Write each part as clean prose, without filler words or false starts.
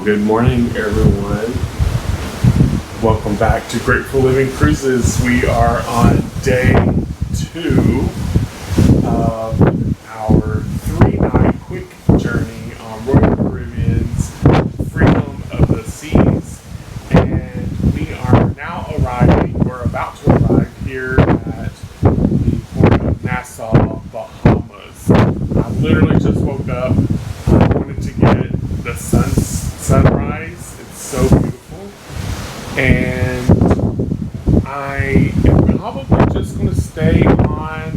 Good morning, everyone. Welcome back to Grateful Living Cruises. We are on day 2 of our 3-night quick journey on Royal Caribbean's Freedom of the Seas. And we are now we're about to arrive here at the port of Nassau, Bahamas. I literally just woke up. I wanted to get the sunrise. It's so beautiful. And I am probably just going to stay on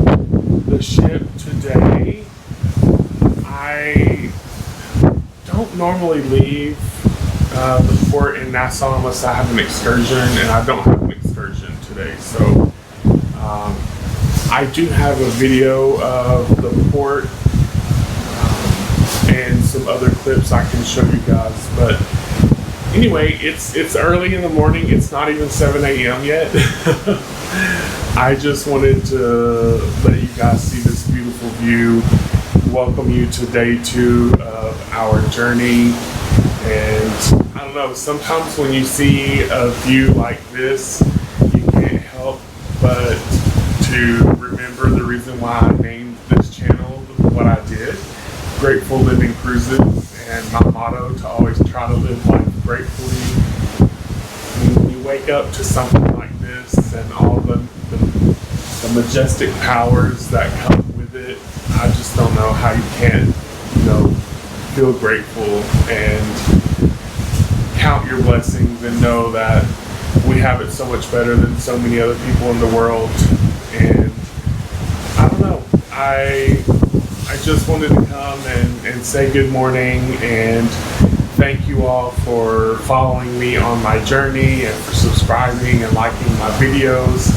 the ship today. I don't normally leave the port in Nassau unless I have an excursion, and I don't have an excursion today. So I do have a video of the port and some other clips I can show you guys. But anyway, it's early in the morning. It's not even 7 a.m. yet. I just wanted to let you guys see this beautiful view. Welcome you to day 2 of our journey. And I don't know, sometimes when you see a view like this, you can't help but to remember the reason why I named this channel what I did. Grateful Living Cruises, and my motto to always try to live life gratefully. When you wake up to something like this and all the majestic powers that come with it, I just don't know how you can't, feel grateful and count your blessings and know that we have it so much better than so many other people in the world. And I don't know, I just wanted to come and say good morning and thank you all for following me on my journey and for subscribing and liking my videos.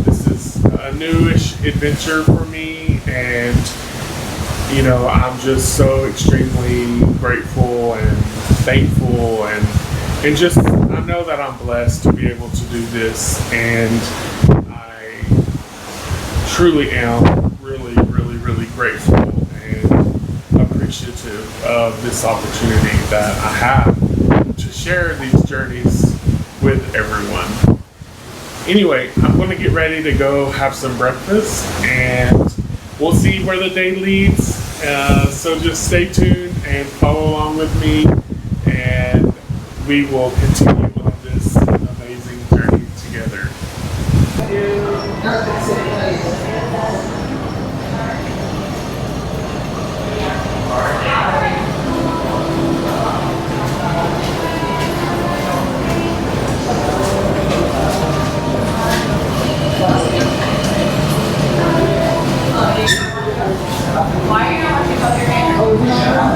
This is a newish adventure for me, and I'm just so extremely grateful and thankful and just I know that I'm blessed to be able to do this, and I truly am really grateful and appreciative of this opportunity that I have to share these journeys with everyone. Anyway, I'm going to get ready to go have some breakfast, and we'll see where the day leads. So just stay tuned and follow along with me, and we will continue on this amazing journey together.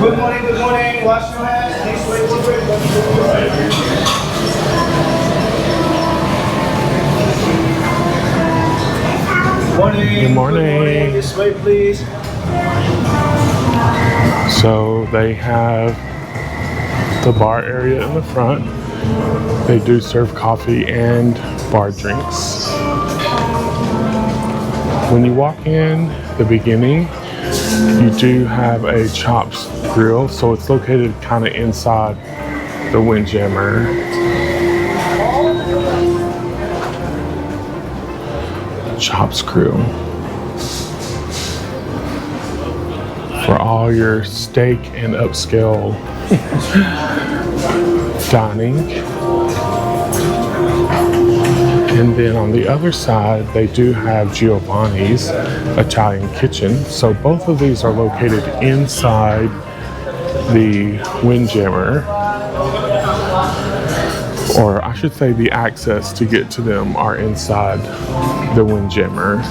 Good morning, wash your hands, next way, good. Good morning. This way, please. So they have the bar area in the front. They do serve coffee and bar drinks. When you walk in the beginning, you do have a chops grill, so it's located kind of inside the Windjammer. Chops grill for all your steak and upscale dining. And then on the other side, they do have Giovanni's Italian Kitchen. So both of these are located inside the Windjammer, or I should say the access to get to them are inside the Windjammer.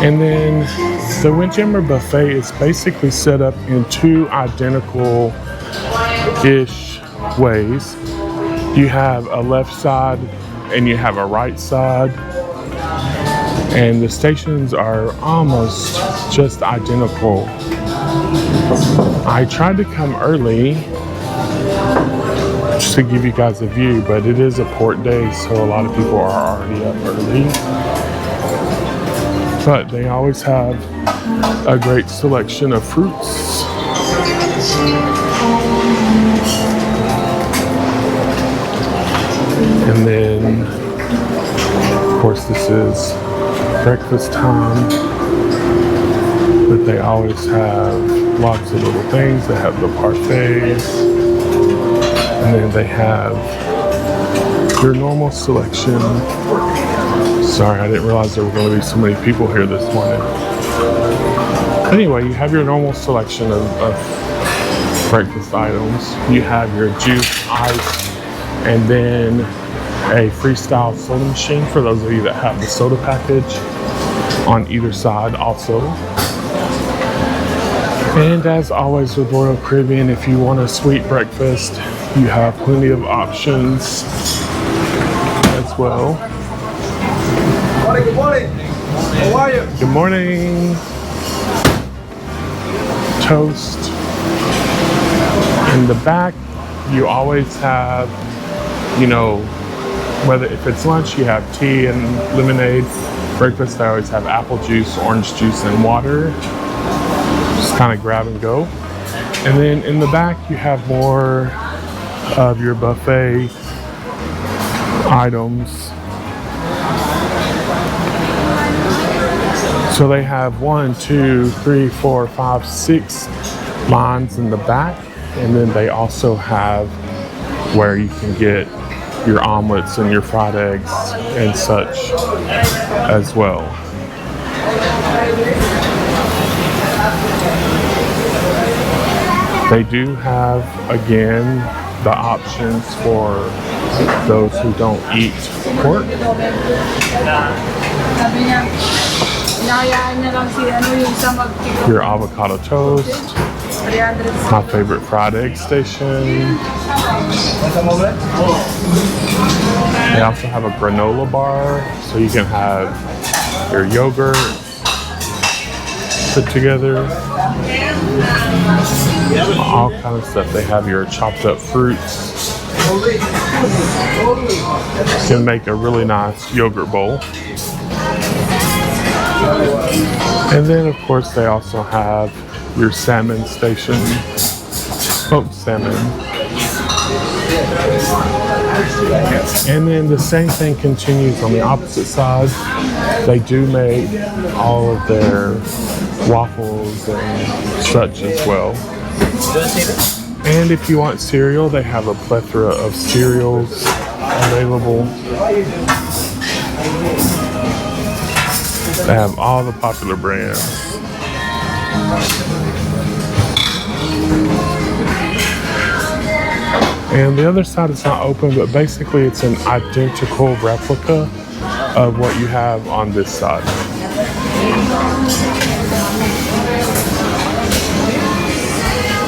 And then the Windjammer buffet is basically set up in 2 identical-ish ways. You have a left side and you have a right side. And the stations are almost just identical. I tried to come early just to give you guys a view, but it is a port day, so a lot of people are already up early. But they always have a great selection of fruits. And then, of course, this is breakfast time, but they always have lots of little things. They have the parfaits, and then they have your normal selection. Sorry, I didn't realize there were going to be so many people here this morning. Anyway, you have your normal selection of breakfast items. You have your juice, ice, and then a freestyle soda machine for those of you that have the soda package on either side also. And as always with Royal Caribbean, if you want a sweet breakfast, you have plenty of options as well. Good morning. How are you? Good morning. Toast. In the back, you always have, you know, whether if it's lunch, you have tea and lemonade. Breakfast, they always have apple juice, orange juice, and water. Just kind of grab and go. And then in the back, you have more of your buffet items. So they have 1, 2, 3, 4, 5, 6 lines in the back. And then they also have where you can get your omelets and your fried eggs and such as well. They do have, again, the options for those who don't eat pork. Your avocado toast. My favorite fried egg station. They also have a granola bar, so you can have your yogurt put together. All kind of stuff. They have your chopped up fruits. You can make a really nice yogurt bowl. And then of course they also have your salmon station, smoked salmon. And then the same thing continues on the opposite side. They do make all of their waffles and such as well. And if you want cereal, they have a plethora of cereals available. They have all the popular brands. And the other side is not open, but basically it's an identical replica of what you have on this side.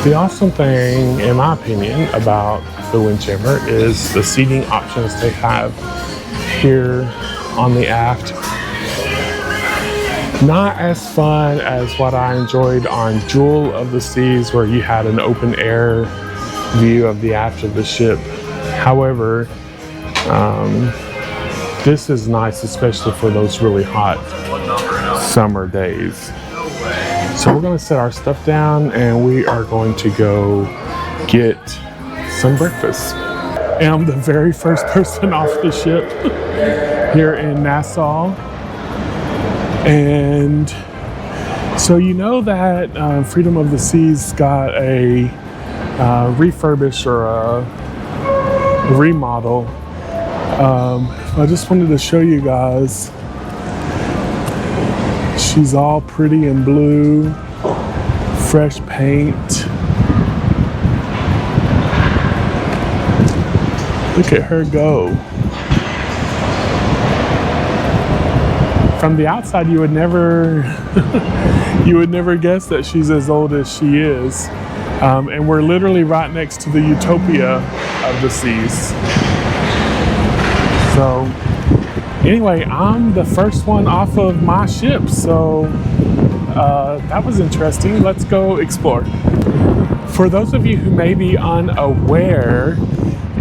The awesome thing, in my opinion, about the Windjammer is the seating options they have here on the aft. Not as fun as what I enjoyed on Jewel of the Seas, where you had an open air view of the aft of the ship. However, this is nice, especially for those really hot summer days. So we're going to set our stuff down and we are going to go get some breakfast. And I'm the very first person off the ship here in Nassau. And so you know that Freedom of the Seas got a refurbish or a remodel. I just wanted to show you guys. She's all pretty and blue, fresh paint. Look at her go. From the outside, you would never guess that she's as old as she is. And we're literally right next to the Utopia of the seas. So anyway, I'm the first one off of my ship, so that was interesting. Let's go explore. For those of you who may be unaware,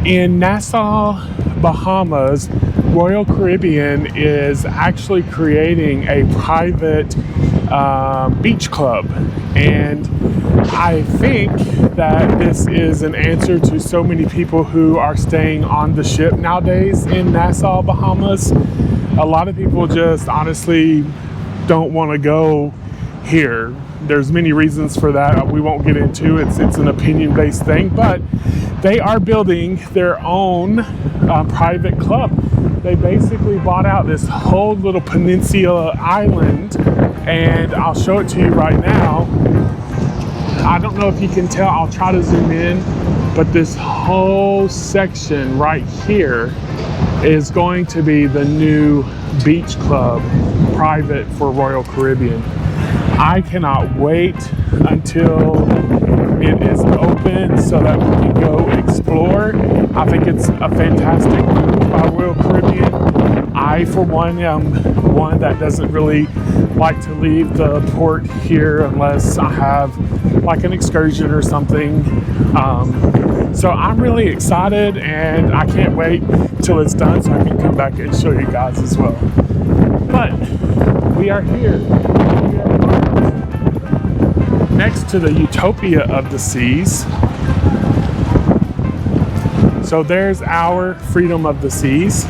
in Nassau, Bahamas, Royal Caribbean is actually creating a private beach club. And I think that this is an answer to so many people who are staying on the ship nowadays in Nassau, Bahamas. A lot of people just honestly don't want to go here. There's many reasons for that we won't get into. It's an opinion-based thing, but they are building their own private club. They basically bought out this whole little peninsula island, and I'll show it to you right now. I don't know if you can tell, I'll try to zoom in, but this whole section right here is going to be the new beach club, private for Royal Caribbean. I cannot wait until it is open so that we can go explore. I think it's a fantastic move by Royal Caribbean. I, for one, am one that doesn't really like to leave the port here unless I have like an excursion or something. So I'm really excited, and I can't wait till it's done so I can come back and show you guys as well. But we are here. We are next to the Utopia of the Seas. So there's our Freedom of the Seas,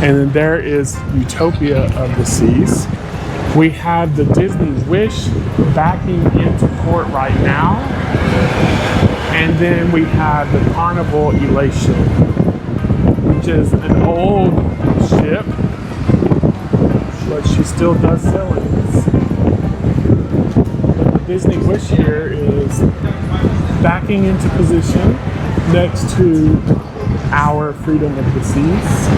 and then there is Utopia of the Seas. We have the Disney Wish backing into port right now, and then we have the Carnival Elation, which is an old ship, but she still does sailings. The Disney Wish here is backing into position next to our Freedom of the Seas.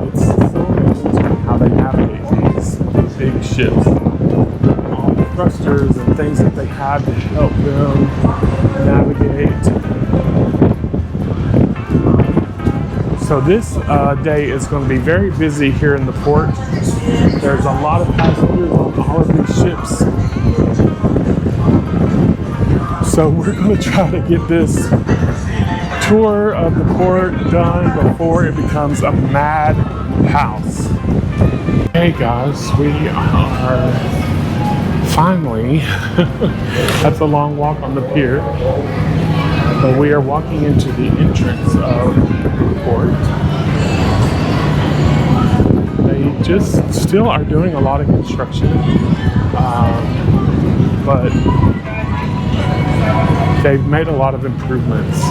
It's so amazing how they navigate these big ships. All the thrusters and things that they have to help them navigate. So this day is going to be very busy here in the port. There's a lot of passengers on all of these ships. So we're going to try to get this tour of the port done before it becomes a mad house. Hey guys, we are finally, that's a long walk on the pier, but we are walking into the entrance of the port. They just still are doing a lot of construction, but they've made a lot of improvements.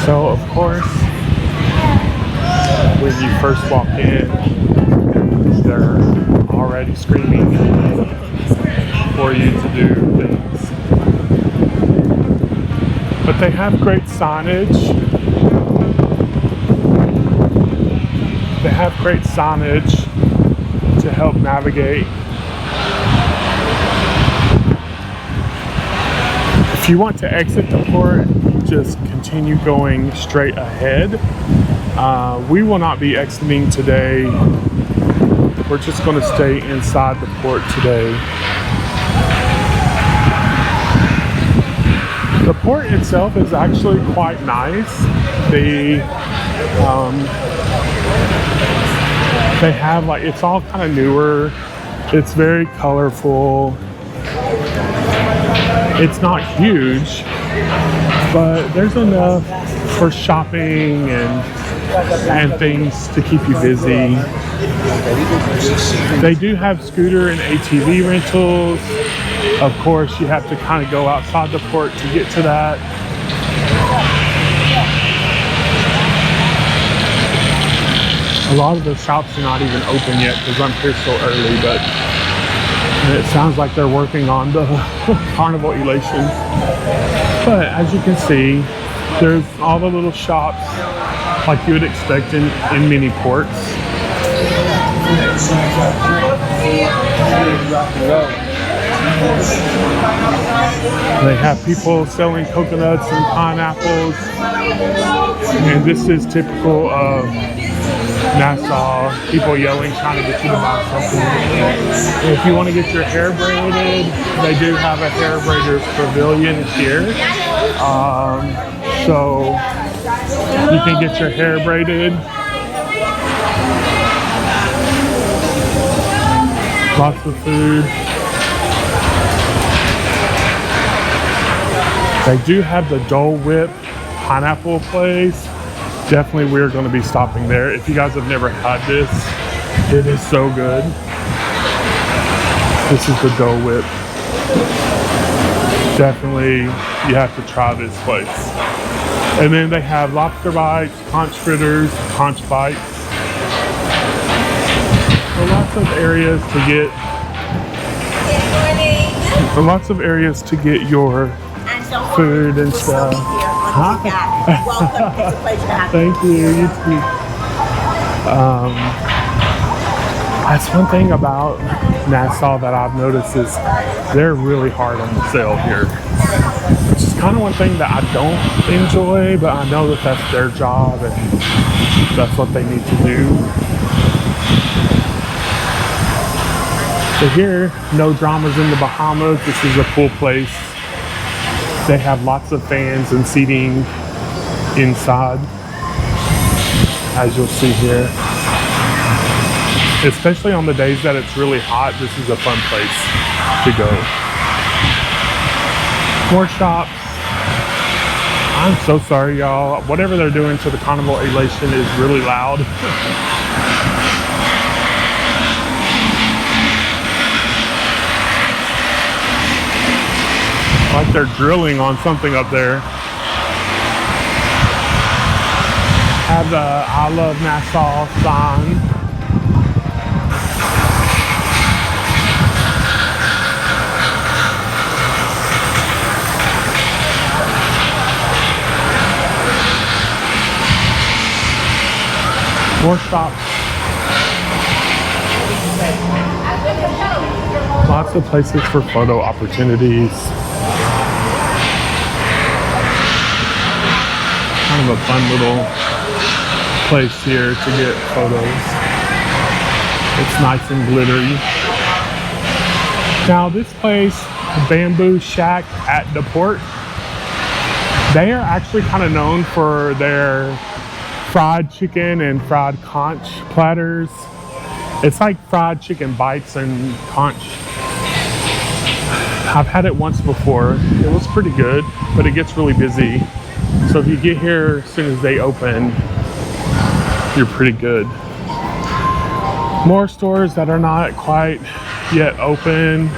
So, of course, when you first walk in, they're already screaming for you to do things. But they have great signage. They have great signage to help navigate. If you want to exit the port, just continue going straight ahead. We will not be exiting today. We're just going to stay inside the port today. The port itself is actually quite nice. They have it's all kind of newer. It's very colorful. It's not huge, but there's enough for shopping and things to keep you busy. They do have scooter and ATV rentals. Of course, you have to kind of go outside the port to get to that. A lot of the shops are not even open yet because I'm here so early, but it sounds like they're working on the Carnival Elation. But as you can see, There's all the little shops like you would expect in mini ports. They have people selling coconuts and pineapples, and this is typical of Nassau, people yelling, trying to get you to buy something. If you want to get your hair braided, they do have a hair braiders pavilion here. So you can get your hair braided. Lots of food. They do have the Dole Whip Pineapple place. Definitely we're going to be stopping there. If you guys have never had this, it is so good. This is the Dole Whip. Definitely you have to try this place. And then they have lobster bites, conch fritters, conch bites. So lots of areas to get your food and stuff. Huh? Welcome. It's a pleasure to have you. Thank you. You too. That's one thing about Nassau that I've noticed is they're really hard on the sale here. Which is kind of one thing that I don't enjoy, but I know that that's their job and that's what they need to do. So here, no dramas in the Bahamas. This is a cool place. They have lots of fans and seating inside, as you'll see here. Especially on the days that it's really hot, this is a fun place to go. More shops. I'm so sorry, y'all. Whatever they're doing to the Carnival Elation is really loud. Like they're drilling on something up there. Have the I Love Nassau sign. More shops. Lots of places for photo opportunities. Kind of a fun little place here to get photos. It's nice and glittery. Now this place, Bamboo Shack at the port, they are actually kind of known for their fried chicken and fried conch platters. It's like fried chicken bites and conch. I've had it once before. It was pretty good, but it gets really busy. So if you get here as soon as they open, you're pretty good. More stores that are not quite yet open.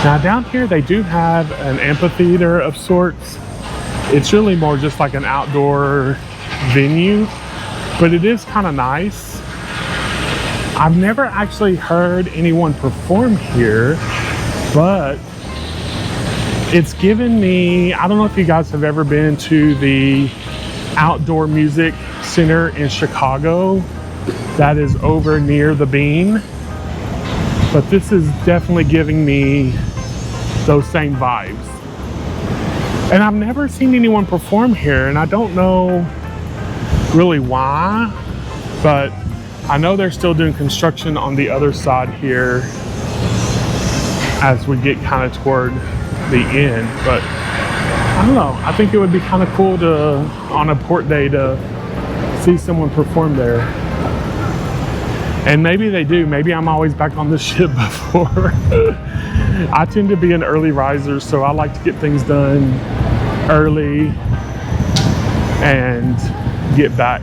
Now down here they do have an amphitheater of sorts. It's really more just like an outdoor venue, but it is kind of nice. I've never actually heard anyone perform here, but it's given me, I don't know if you guys have ever been to the Outdoor Music Center in Chicago that is over near the Bean, but this is definitely giving me those same vibes. And I've never seen anyone perform here, and I don't know really why, but I know they're still doing construction on the other side here as we get kind of toward the end, but I don't know. I think it would be kind of cool to, on a port day, to see someone perform there. And maybe they do. Maybe I'm always back on the ship before. I tend to be an early riser, so I like to get things done early and get back.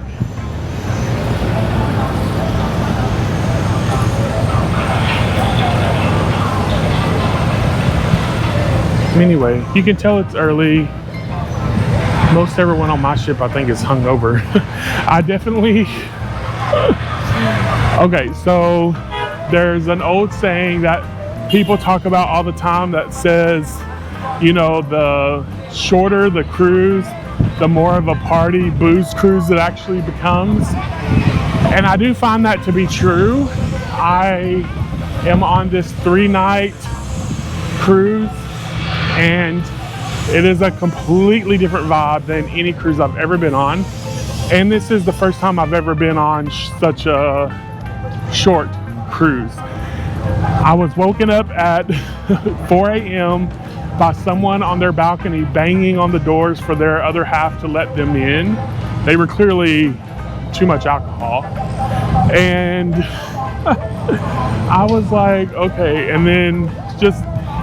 Anyway, you can tell it's early. Most everyone on my ship, I think, is hungover. I definitely... Okay, so there's an old saying that people talk about all the time that says, you know, the shorter the cruise, the more of a party booze cruise it actually becomes. And I do find that to be true. I am on this 3-night cruise, and it is a completely different vibe than any cruise I've ever been on. And this is the first time I've ever been on such a short cruise. I was woken up at 4 a.m. by someone on their balcony banging on the doors for their other half to let them in. They were clearly too much alcohol. And I was like, okay. And then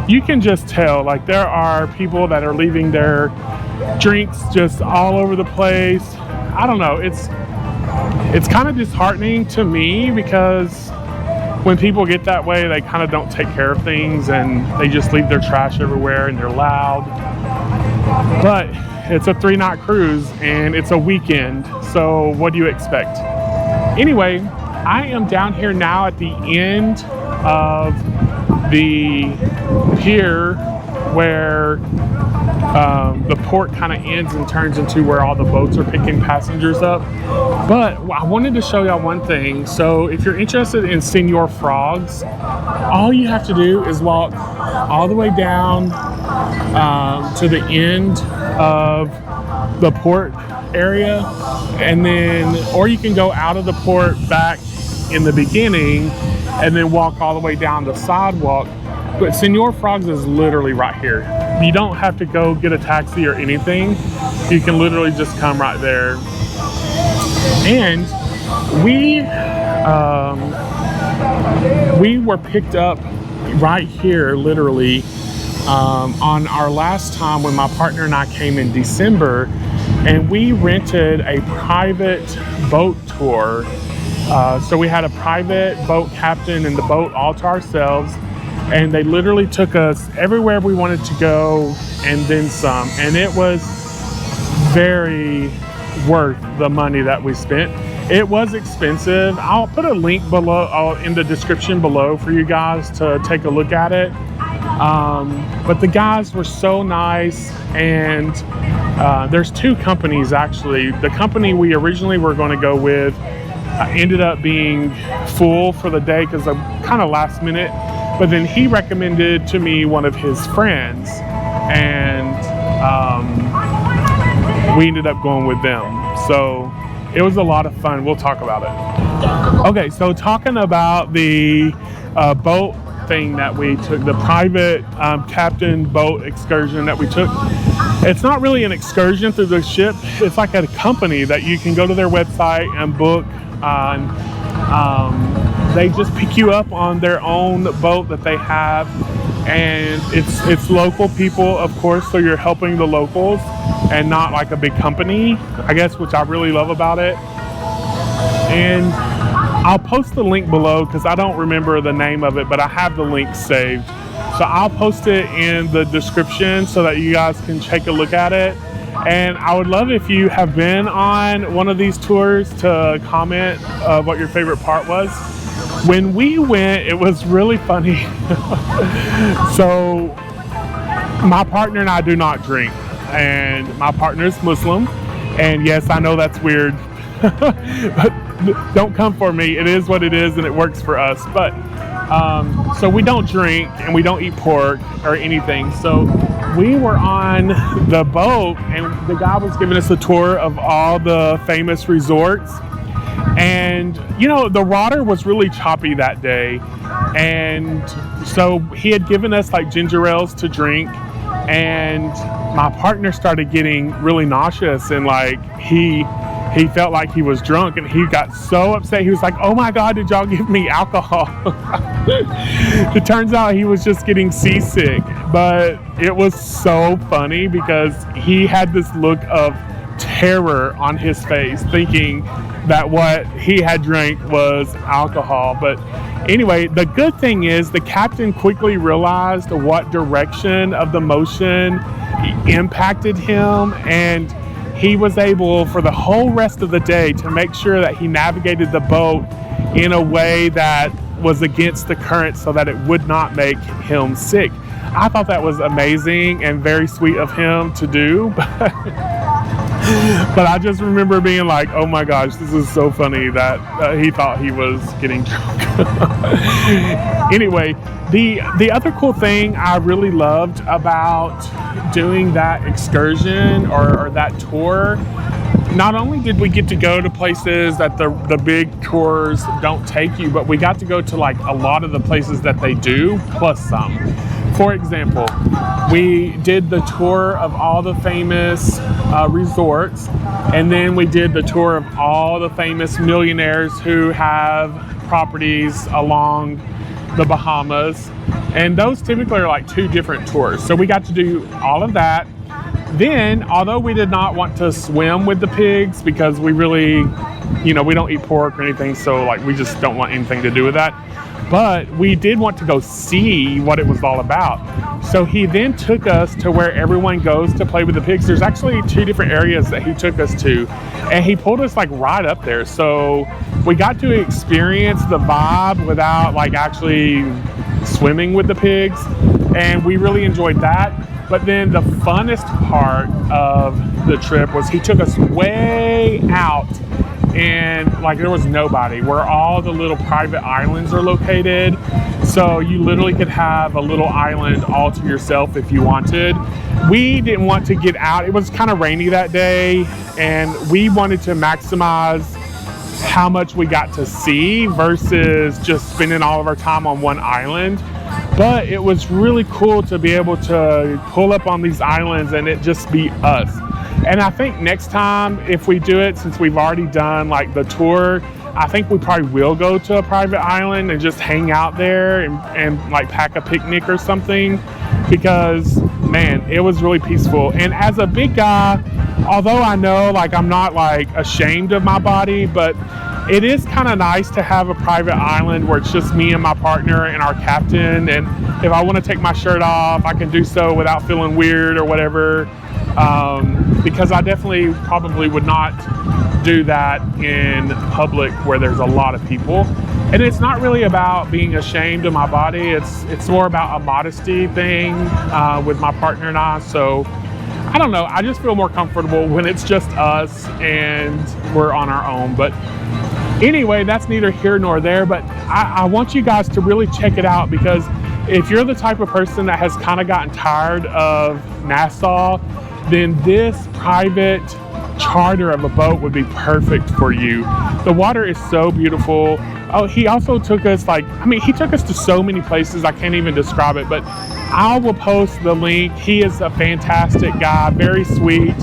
you can just tell, like, there are people that are leaving their drinks just all over the place. I don't know, it's kind of disheartening to me, because when people get that way, they kind of don't take care of things and they just leave their trash everywhere and they're loud. But it's a 3-night cruise and it's a weekend, so what do you expect? Anyway, I am down here now at the end of the pier where the port kind of ends and turns into where all the boats are picking passengers up. But I wanted to show y'all one thing. So if you're interested in Señor Frogs, all you have to do is walk all the way down to the end of the port area, and then, or you can go out of the port back in the beginning and then walk all the way down the sidewalk. But Señor Frogs is literally right here. You don't have to go get a taxi or anything. You can literally just come right there. And we were picked up right here, literally, on our last time when my partner and I came in December, and we rented a private boat tour. So we had a private boat captain and the boat all to ourselves. And they literally took us everywhere we wanted to go and then some. And it was very worth the money that we spent. It was expensive. I'll put a link below in the description below for you guys to take a look at it. But the guys were so nice, and there's 2 companies actually. The company we originally were going to go with ended up being full for the day because of kind of last minute. But then he recommended to me one of his friends, and we ended up going with them. So it was a lot of fun. We'll talk about it. Okay, so talking about the boat thing that we took, the private captain boat excursion that we took. It's not really an excursion through the ship. It's like a company that you can go to their website and book on. They just pick you up on their own boat that they have, and it's local people, of course, so you're helping the locals and not like a big company, I guess, which I really love about it. And I'll post the link below because I don't remember the name of it, but I have the link saved. So I'll post it in the description so that you guys can take a look at it. And I would love if you have been on one of these tours to comment what your favorite part was. When we went, it was really funny. So my partner and I do not drink, and my partner is Muslim. And yes, I know that's weird, but don't come for me. It is what it is, and it works for us. But so we don't drink and we don't eat pork or anything. So we were on the boat, and the guy was giving us a tour of all the famous resorts. And you know, the water was really choppy that day, and so he had given us like ginger ales to drink, and my partner started getting really nauseous, and like he felt like he was drunk, and he got so upset. He was like, "Oh my God, did y'all give me alcohol?" It turns out he was just getting seasick, but it was so funny because he had this look of terror on his face, thinking that what he had drank was alcohol. But anyway, the good thing is the captain quickly realized what direction of the motion impacted him, and he was able for the whole rest of the day to make sure that he navigated the boat in a way that was against the current so that it would not make him sick. I thought that was amazing and very sweet of him to do. But I just remember being like, oh my gosh, this is so funny that he thought he was getting drunk. Anyway, the other cool thing I really loved about doing that excursion or that tour, not only did we get to go to places that the big tours don't take you, but we got to go to like a lot of the places that they do, plus some. For example, we did the tour of all the famous resorts, and then we did the tour of all the famous millionaires who have properties along the Bahamas. And those typically are like 2 different tours. So we got to do all of that. Then, although we did not want to swim with the pigs because we really, we don't eat pork or anything, so like we just don't want anything to do with that. But we did want to go see what it was all about. So he then took us to where everyone goes to play with the pigs. There's actually 2 different areas that he took us to, and he pulled us like right up there. So we got to experience the vibe without like actually swimming with the pigs, and we really enjoyed that. But then the funnest part of the trip was he took us way out, and like there was nobody, where all the little private islands are located. So you literally could have a little island all to yourself if you wanted. We didn't want to get out. It was kind of rainy that day, and we wanted to maximize how much we got to see versus just spending all of our time on one island. But it was really cool to be able to pull up on these islands and it just be us. And I think next time, if we do it, since we've already done like the tour, I think we probably will go to a private island and just hang out there and like pack a picnic or something, because man, it was really peaceful. And as a big guy, although I know like I'm not like ashamed of my body, but it is kind of nice to have a private island where it's just me and my partner and our captain. And if I want to take my shirt off, I can do so without feeling weird or whatever. Because I definitely probably would not do that in public where there's a lot of people. And it's not really about being ashamed of my body. It's more about a modesty thing with my partner and I. So I don't know. I just feel more comfortable when it's just us and we're on our own. But anyway, that's neither here nor there. But I want you guys to really check it out, because if you're the type of person that has kind of gotten tired of Nassau, then this private charter of a boat would be perfect for you. The water is so beautiful. Oh, he also took us he took us to so many places I can't even describe it, but I will post the link. He is a fantastic guy, very sweet,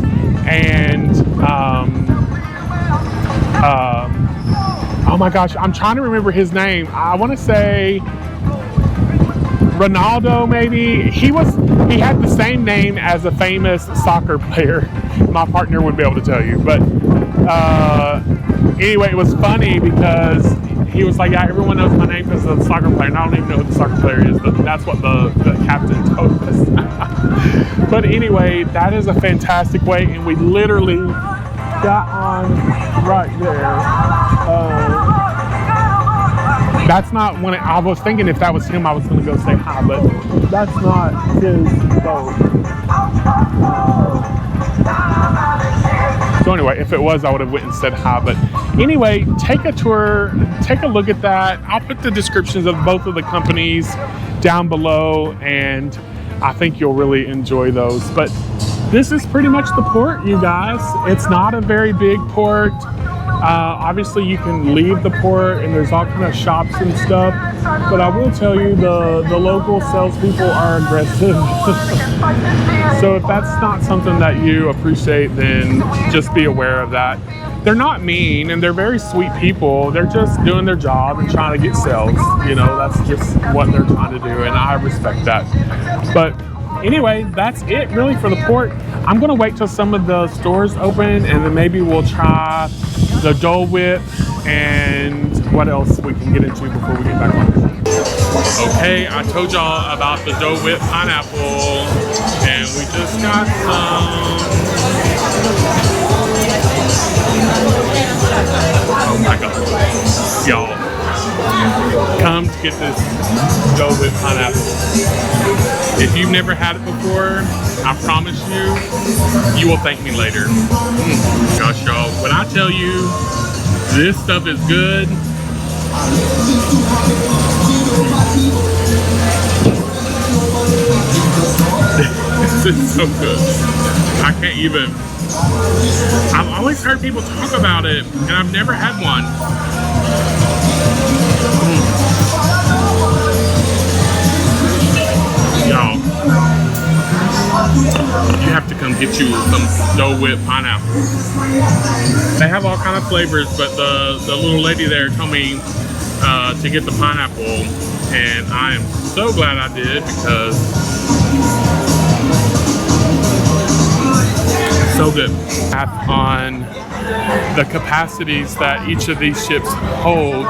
and oh my gosh, I'm trying to remember his name. I want to say Ronaldo, maybe. He had the same name as a famous soccer player. My partner would be able to tell you. But anyway, it was funny because he was like, yeah, everyone knows my name because of the soccer player. And I don't even know who the soccer player is, but that's what the captain told us. But anyway, that is a fantastic way, and we literally got on right there. That's not when I was thinking if that was him, I was going to go say hi, but that's not his boat. So anyway, if it was, I would have went and said hi. But anyway, take a tour, take a look at that. I'll put the descriptions of both of the companies down below, and I think you'll really enjoy those. But this is pretty much the port, you guys. It's not a very big port. Obviously you can leave the port and there's all kind of shops and stuff, but I will tell you the local salespeople are aggressive. So if that's not something that you appreciate, then just be aware of that. They're not mean, and they're very sweet people. They're just doing their job and trying to get sales. That's just what they're trying to do, and I respect that. But anyway, that's it really for the port. I'm gonna wait till some of the stores open, and then maybe we'll try the Dole Whip and what else we can get into before we get back on. Okay, I told y'all about the Dole Whip Pineapple, and we just got some. Oh my God, y'all. come to get this Dole Whip Pineapple. If you've never had it before, I promise you will thank me later. Gosh, y'all, when I tell you this stuff is good, this is so good. I can't even. I've always heard people talk about it, and I've never had one. Y'all, you have to come get you some Dole Whip Pineapple. They have all kind of flavors, but the little lady there told me to get the pineapple, and I am so glad I did because it's so good. On the capacities that each of these ships hold,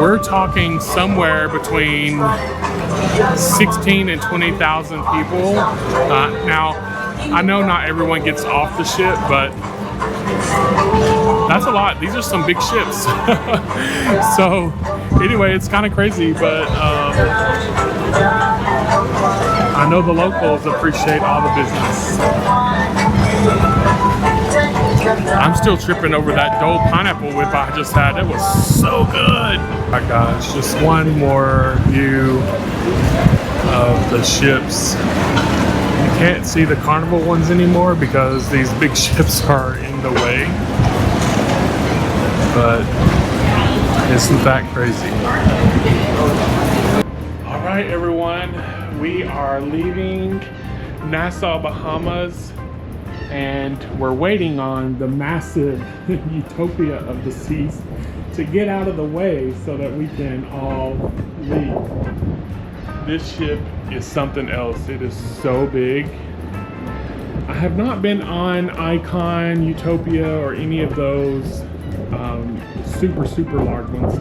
we're talking somewhere between 16 and 20,000 people. Now, I know not everyone gets off the ship, but that's a lot. These are some big ships. So anyway, it's kind of crazy, but I know the locals appreciate all the business. I'm still tripping over that Dole Pineapple Whip I just had. That was so good. Oh my gosh, just one more view of the ships. You can't see the Carnival ones anymore because these big ships are in the way. But isn't that crazy? All right, everyone, we are leaving Nassau, Bahamas, and we're waiting on the massive Utopia of the seas to get out of the way so that we can all leave. This ship is something else. It is so big. I have not been on Icon, Utopia, or any of those super large ones.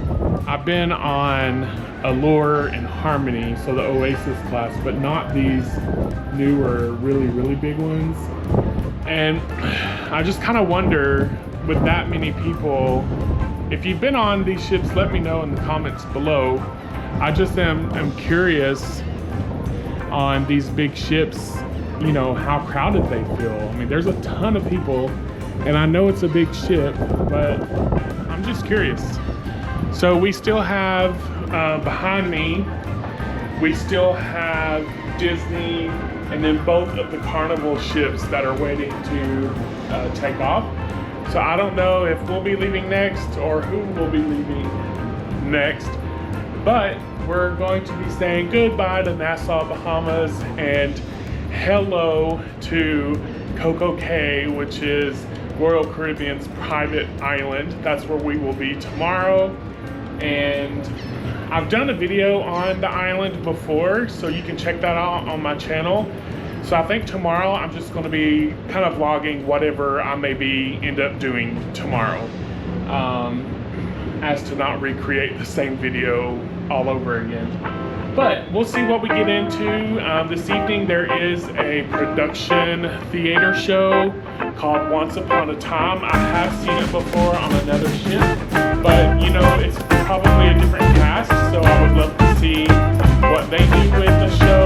I've been on Allure and Harmony, so the Oasis class, but not these newer, really big ones. And I just kind of wonder, with that many people, if you've been on these ships, let me know in the comments below. I just am curious on these big ships, you know, how crowded they feel. I mean, there's a ton of people, and I know it's a big ship, but I'm just curious. So we still have, behind me, we still have Disney, and then both of the Carnival ships that are waiting to take off. So I don't know if we'll be leaving next or who will be leaving next, but we're going to be saying goodbye to Nassau, Bahamas, and hello to Coco Cay, which is Royal Caribbean's private island. That's where we will be tomorrow. And I've done a video on the island before, so you can check that out on my channel. So I think tomorrow I'm just going to be kind of vlogging whatever I maybe end up doing tomorrow, as to not recreate the same video all over again. But we'll see what we get into. This evening there is a production theater show called Once Upon a Time. I have seen it before on another ship, but you know, it's probably a different cast, so I would love to see what they do with the show.